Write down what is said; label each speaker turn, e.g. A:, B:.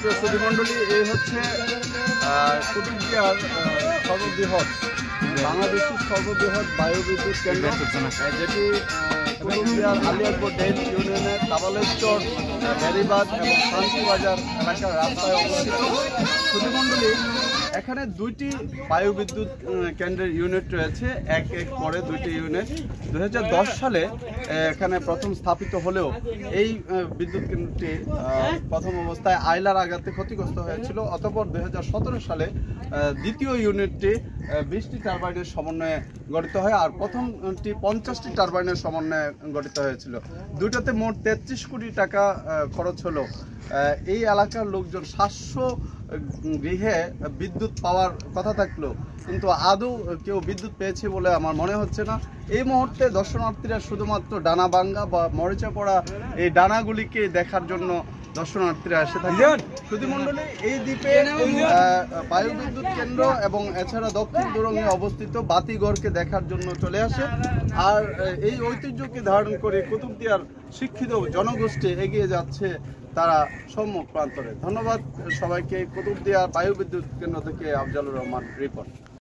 A: সুপ্রিয় সুধীমণ্ডলী, এই হচ্ছে কুতুবদিয়ার সর্ববৃহৎ বাংলাদেশের সর্ববৃহৎ বায়ুবিদ্যুৎ কেন্দ্র, যেটি কুতুবদিয়ার আলিয়ারপুর ডেল ইউনিয়নের কাবালেশ্বর, বেরিবাদ এবং শান্তিবাজার এলাকার রাস্তায় অবস্থিত। সুধীমণ্ডলী, এখানে দুইটি বায়ুবিদ্যুৎ কেন্দ্রের ইউনিট রয়েছে, এক পরে দুইটি ইউনিট 2010 সালে এখানে প্রথম স্থাপিত হলেও এই বিদ্যুৎ কেন্দ্রটি প্রথম অবস্থায় আইলার আঘাতে ক্ষতিগ্রস্ত হয়েছিল। অতঃপর 2017 সালে দ্বিতীয় ইউনিটটি 20টি টারবাইনের সমন্বয়ে গঠিত হয়, আর প্রথমটি 50টি টারবাইনের সমন্বয়ে গঠিত হয়েছিল। দুইটাতে মোট 33 কোটি টাকা খরচ হলো। এই এলাকার লোকজন 700 গৃহে বিদ্যুৎ পাওয়ার কথা থাকলেও কিন্তু আদৌ কেউ বিদ্যুৎ পেয়েছে বলে আমার মনে হচ্ছে না। এই মুহূর্তে দর্শনার্থীরা শুধুমাত্র ডানা ভাঙ্গা বা মরিচা পড়া এই ডানাগুলিকে দেখার জন্য দর্শনার্থীরা এসে থাকেন। সুধীমণ্ডলী, এই দ্বীপে বায়ুবিদ্যুৎ কেন্দ্র এবং এছাড়া দক্ষিণ দুরঙ্গে অবস্থিত বাতিঘরকে দেখার জন্য চলে আসে। আর এই ঐতিহ্যকে ধারণ করে কুতুবদিয়ার শিক্ষিত জনগোষ্ঠী এগিয়ে যাচ্ছে তারা সম্মুখ প্রান্তরে। ধন্যবাদ সবাইকে। কুতুবদিয়া বায়ুবিদ্যুৎ কেন্দ্র থেকে আফজালুর রহমান রিপোর্ট।